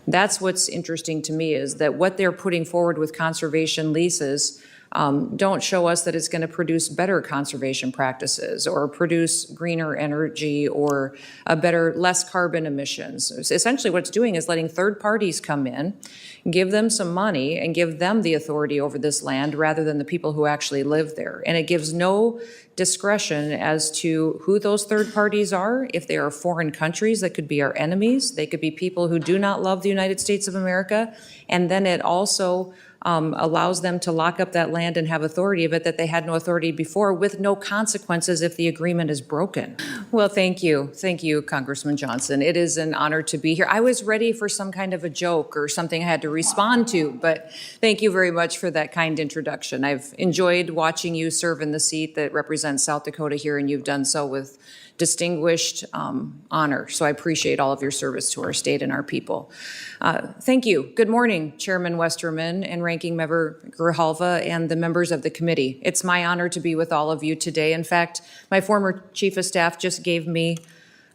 That's what's interesting to me, is that what they're putting forward with conservation leases don't show us that it's going to produce better conservation practices or produce greener energy or a better, less carbon emissions. Essentially what it's doing is letting third parties come in, give them some money and give them the authority over this land rather than the people who actually live there. And it gives no discretion as to who those third parties are. If they are foreign countries, that could be our enemies. They could be people who do not love the United States of America. And then it also allows them to lock up that land and have authority of it that they had no authority before, with no consequences if the agreement is broken. Well, thank you. Thank you, Congressman Johnson. It is an honor to be here. I was ready for some kind of a joke or something I had to respond to, but thank you very much for that kind introduction. I've enjoyed watching you serve in the seat that represents South Dakota here, and you've done so with distinguished honor. So I appreciate all of your service to our state and our people. Thank you. Good morning, Chairman Westerman and Ranking Member Grijalva and the members of the committee. It's my honor to be with all of you today. In fact, my former Chief of Staff just gave me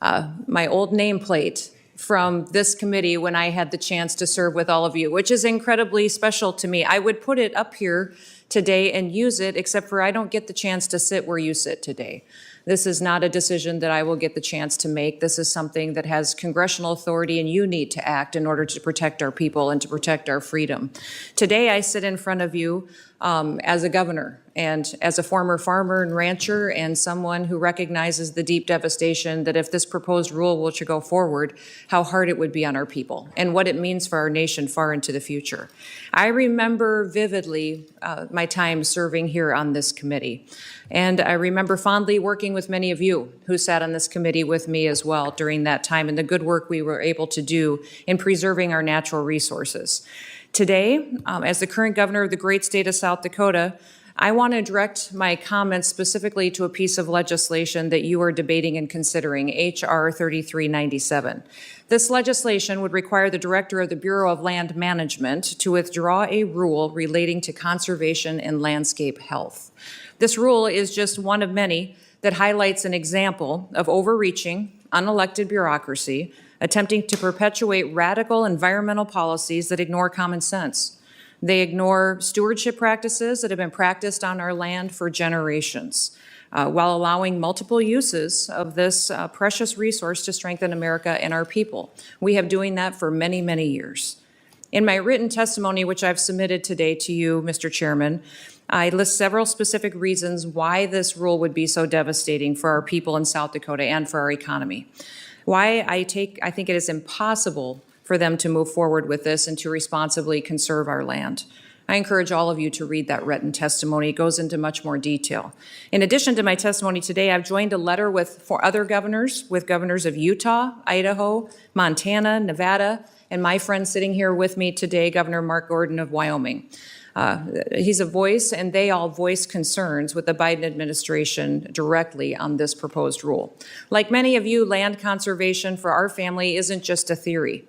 my old nameplate from this committee when I had the chance to serve with all of you, which is incredibly special to me. I would put it up here today and use it, except for I don't get the chance to sit where you sit today. This is not a decision that I will get the chance to make. This is something that has congressional authority, and you need to act in order to protect our people and to protect our freedom. Today, I sit in front of you as a governor and as a former farmer and rancher and someone who recognizes the deep devastation that if this proposed rule were to go forward, how hard it would be on our people and what it means for our nation far into the future. I remember vividly my time serving here on this committee. And I remember fondly working with many of you who sat on this committee with me as well during that time and the good work we were able to do in preserving our natural resources. Today, as the current governor of the great state of South Dakota, I want to direct my comments specifically to a piece of legislation that you are debating and considering, H.R. 3397. This legislation would require the Director of the Bureau of Land Management to withdraw a rule relating to conservation and landscape health. This rule is just one of many that highlights an example of overreaching, unelected bureaucracy attempting to perpetuate radical environmental policies that ignore common sense. They ignore stewardship practices that have been practiced on our land for generations, while allowing multiple uses of this precious resource to strengthen America and our people. We have doing that for many, many years. In my written testimony, which I've submitted today to you, Mr. Chairman, I list several specific reasons why this rule would be so devastating for our people in South Dakota and for our economy. Why I think it is impossible for them to move forward with this and to responsibly conserve our land. I encourage all of you to read that written testimony. It goes into much more detail. In addition to my testimony today, I've joined a letter with other governors, with governors of Utah, Idaho, Montana, Nevada, and my friend sitting here with me today, Governor Mark Gordon of Wyoming. He's a voice, and they all voice concerns with the Biden administration directly on this proposed rule. Like many of you, land conservation for our family isn't just a theory.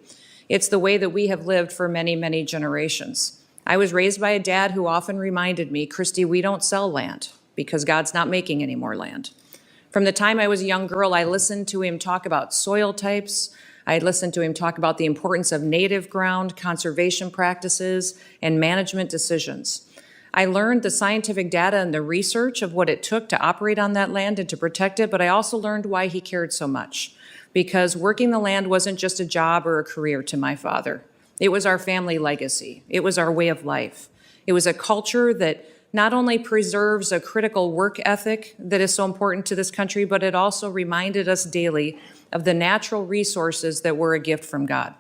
It's the way that we have lived for many, many generations. I was raised by a dad who often reminded me, Christy, we don't sell land because God's not making any more land. From the time I was a young girl, I listened to him talk about soil types. I listened to him talk about the importance of native ground, conservation practices, and management decisions. I learned the scientific data and the research of what it took to operate on that land and to protect it, but I also learned why he cared so much. Because working the land wasn't just a job or a career to my father. It was our family legacy. It was our way of life. It was a culture that not only preserves a critical work ethic that is so important to this country, but it also reminded us daily of the natural resources that were a gift from God.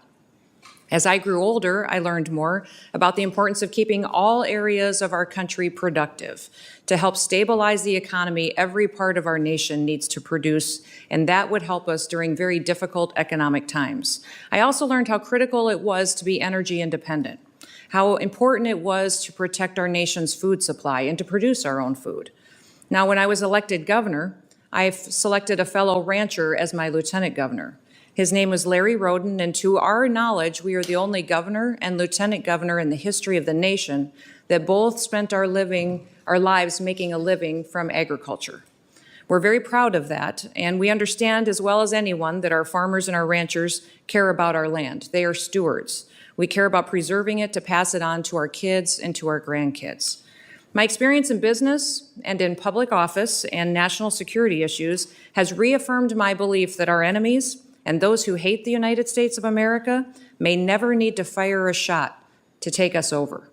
As I grew older, I learned more about the importance of keeping all areas of our country productive. To help stabilize the economy, every part of our nation needs to produce, and that would help us during very difficult economic times. I also learned how critical it was to be energy independent, how important it was to protect our nation's food supply and to produce our own food. Now, when I was elected governor, I've selected a fellow rancher as my lieutenant governor. His name was Larry Roden, and to our knowledge, we are the only governor and lieutenant governor in the history of the nation that both spent our lives making a living from agriculture. We're very proud of that, and we understand as well as anyone that our farmers and our ranchers care about our land. They are stewards. We care about preserving it to pass it on to our kids and to our grandkids. My experience in business and in public office and national security issues has reaffirmed my belief that our enemies and those who hate the United States of America may never need to fire a shot to take us over.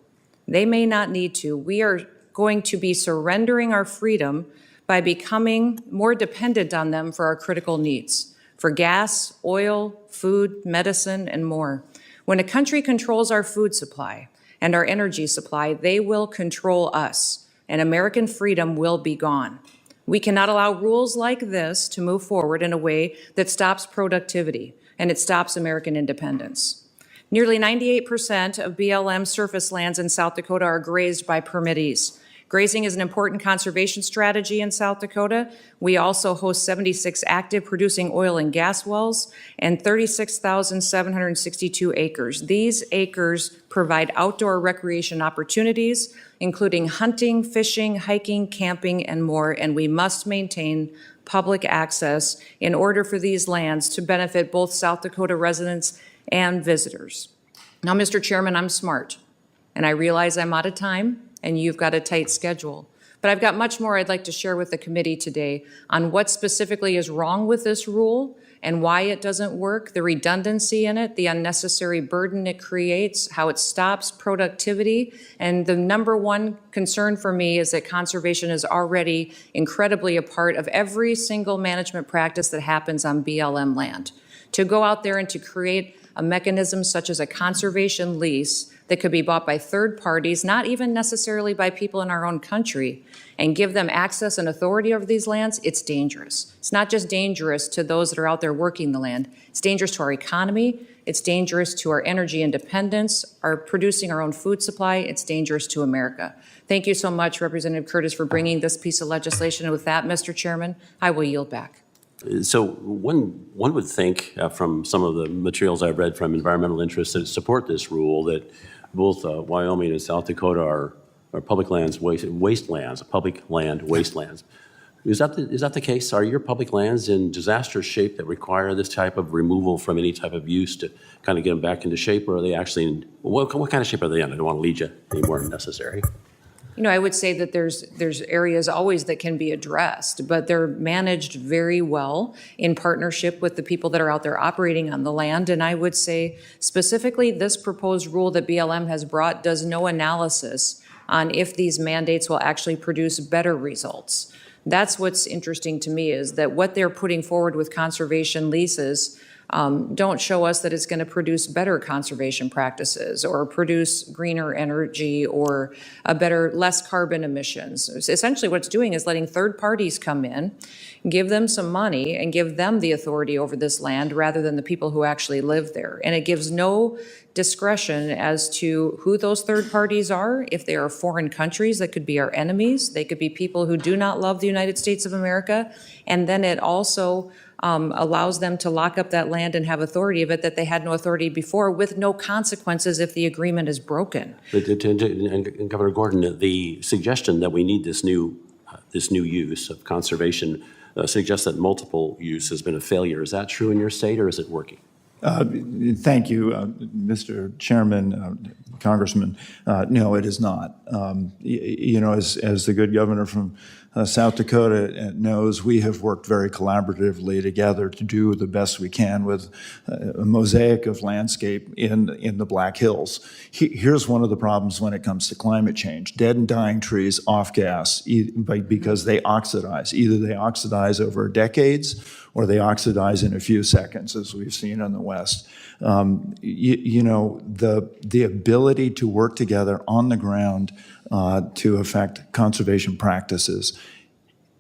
They may not need to. We are going to be surrendering our freedom by becoming more dependent on them for our critical needs, for gas, oil, food, medicine, and more. When a country controls our food supply and our energy supply, they will control us, and American freedom will be gone. We cannot allow rules like this to move forward in a way that stops productivity and it stops American independence. Nearly 98% of BLM surface lands in South Dakota are grazed by permittees. Grazing is an important conservation strategy in South Dakota. We also host 76 active producing oil and gas wells and 36,762 acres. These acres provide outdoor recreation opportunities, including hunting, fishing, hiking, camping, and more, and we must maintain public access in order for these lands to benefit both South Dakota residents and visitors. Now, Mr. Chairman, I'm smart, and I realize I'm out of time, and you've got a tight schedule. But I've got much more I'd like to share with the committee today on what specifically is wrong with this rule and why it doesn't work, the redundancy in it, the unnecessary burden it creates, how it stops productivity. And the number one concern for me is that conservation is already incredibly a part of every single management practice that happens on BLM land. To go out there and to create a mechanism such as a conservation lease that could be bought by third parties, not even necessarily by people in our own country, and give them access and authority over these lands, it's dangerous. It's not just dangerous to those that are out there working the land. It's dangerous to our economy. It's dangerous to our energy independence, our producing our own food supply. It's dangerous to America. Thank you so much, Representative Curtis, for bringing this piece of legislation. And with that, Mr. Chairman, I will yield back. So one would think from some of the materials I've read from environmental interests that support this rule that both Wyoming and South Dakota are public lands, wastelands, public land wastelands. Is that the case? Are your public lands in disaster shape that require this type of removal from any type of use to kind of get them back into shape, or are they actually in, what kind of shape are they in? I don't want to lead you any more than necessary. You know, I would say that there's areas always that can be addressed, but they're managed very well in partnership with the people that are out there operating on the land. And I would say specifically this proposed rule that BLM has brought does no analysis on if these mandates will actually produce better results. That's what's interesting to me, is that what they're putting forward with conservation leases don't show us that it's going to produce better conservation practices or produce greener energy or less carbon emissions. Essentially what it's doing is letting third parties come in, give them some money, and give them the authority over this land rather than the people who actually live there. And it gives no discretion as to who those third parties are. If they are foreign countries, that could be our enemies. They could be people who do not love the United States of America. And then it also allows them to lock up that land and have authority of it that they had no authority before, with no consequences if the agreement is broken. And Governor Gordon, the suggestion that we need this new use of conservation suggests that multiple use has been a failure. Is that true in your state, or is it working? Thank you, Mr. Chairman, Congressman. No, it is not. You know, as the good governor from South Dakota knows, we have worked very collaboratively together to do the best we can with a mosaic of landscape in the Black Hills. Here's one of the problems when it comes to climate change. Dead and dying trees off gas because they oxidize. Either they oxidize over decades or they oxidize in a few seconds, as we've seen in the West. You know, the ability to work together on the ground to affect conservation practices,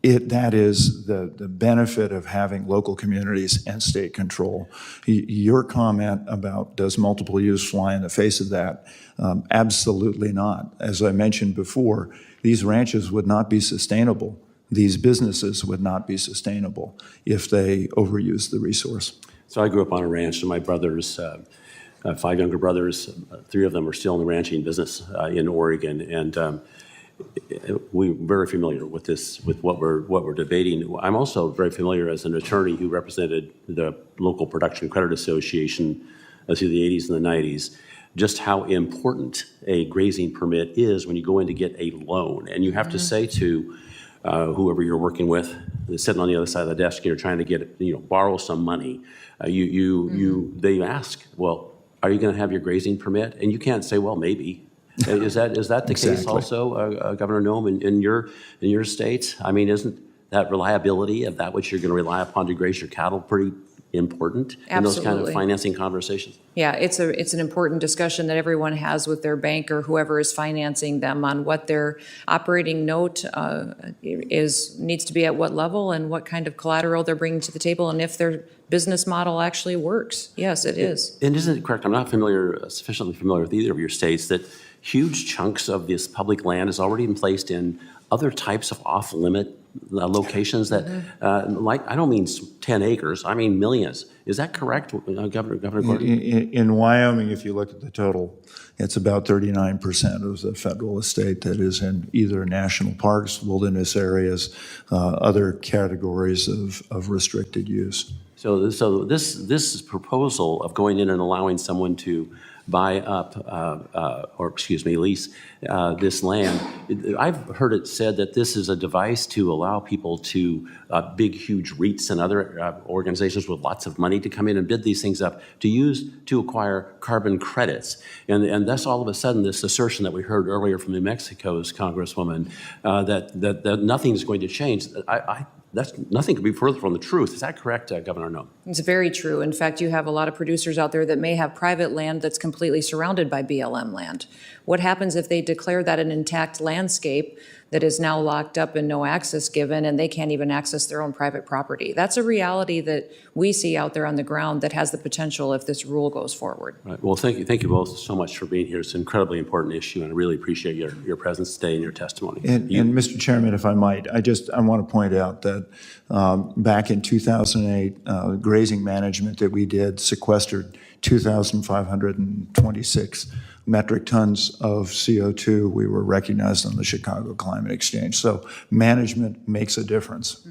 that is the benefit of having local communities and state control. Your comment about does multiple use fly in the face of that? Absolutely not. As I mentioned before, these ranches would not be sustainable. These businesses would not be sustainable if they overuse the resource. So I grew up on a ranch, and my brothers, 5 younger brothers, 3 of them are still in the ranching business in Oregon. And we're very familiar with this, with what we're debating. I'm also very familiar as an attorney who represented the local Production Credit Association through the 80s and the 90s, just how important a grazing permit is when you go in to get a loan. And you have to say to whoever you're working with, sitting on the other side of the desk, and you're trying to get, borrow some money. They ask, well, are you going to have your grazing permit? And you can't say, well, maybe. Is that the case Exactly. also, Governor Noem, in your state? I mean, isn't that reliability of that which you're going to rely upon to graze your cattle pretty important in those kind of Absolutely. financing conversations? Yeah, it's an important discussion that everyone has with their bank or whoever is financing them on what their operating note needs to be at what level and what kind of collateral they're bringing to the table and if their business model actually works. Yes, it is. And isn't it correct, I'm not sufficiently familiar with either of your states, that huge chunks of this public land has already been placed in other types of off-limit locations that, like, I don't mean 10 acres, I mean millions. Is that correct, Governor Gordon? In Wyoming, if you look at the total, it's about 39% of the federal estate that is in either national parks, wilderness areas, other categories of restricted use. So this proposal of going in and allowing someone to buy up, lease this land, I've heard it said that this is a device to allow people to, big, huge REITs and other organizations with lots of money to come in and bid these things up to acquire carbon credits. And thus all of a sudden this assertion that we heard earlier from New Mexico's Congresswoman that nothing's going to change, that's nothing could be further from the truth. Is that correct, Governor Noem? It's very true. In fact, you have a lot of producers out there that may have private land that's completely surrounded by BLM land. What happens if they declare that an intact landscape that is now locked up and no access given, and they can't even access their own private property? That's a reality that we see out there on the ground that has the potential if this rule goes forward. Right. Well, thank you both so much for being here. It's an incredibly important issue, and I really appreciate your presence today and your testimony. And Mr. Chairman, if I might, I want to point out that back in 2008, grazing management that we did sequestered 2,526 metric tons of CO2. We were recognized on the Chicago Climate Exchange. So management makes a difference.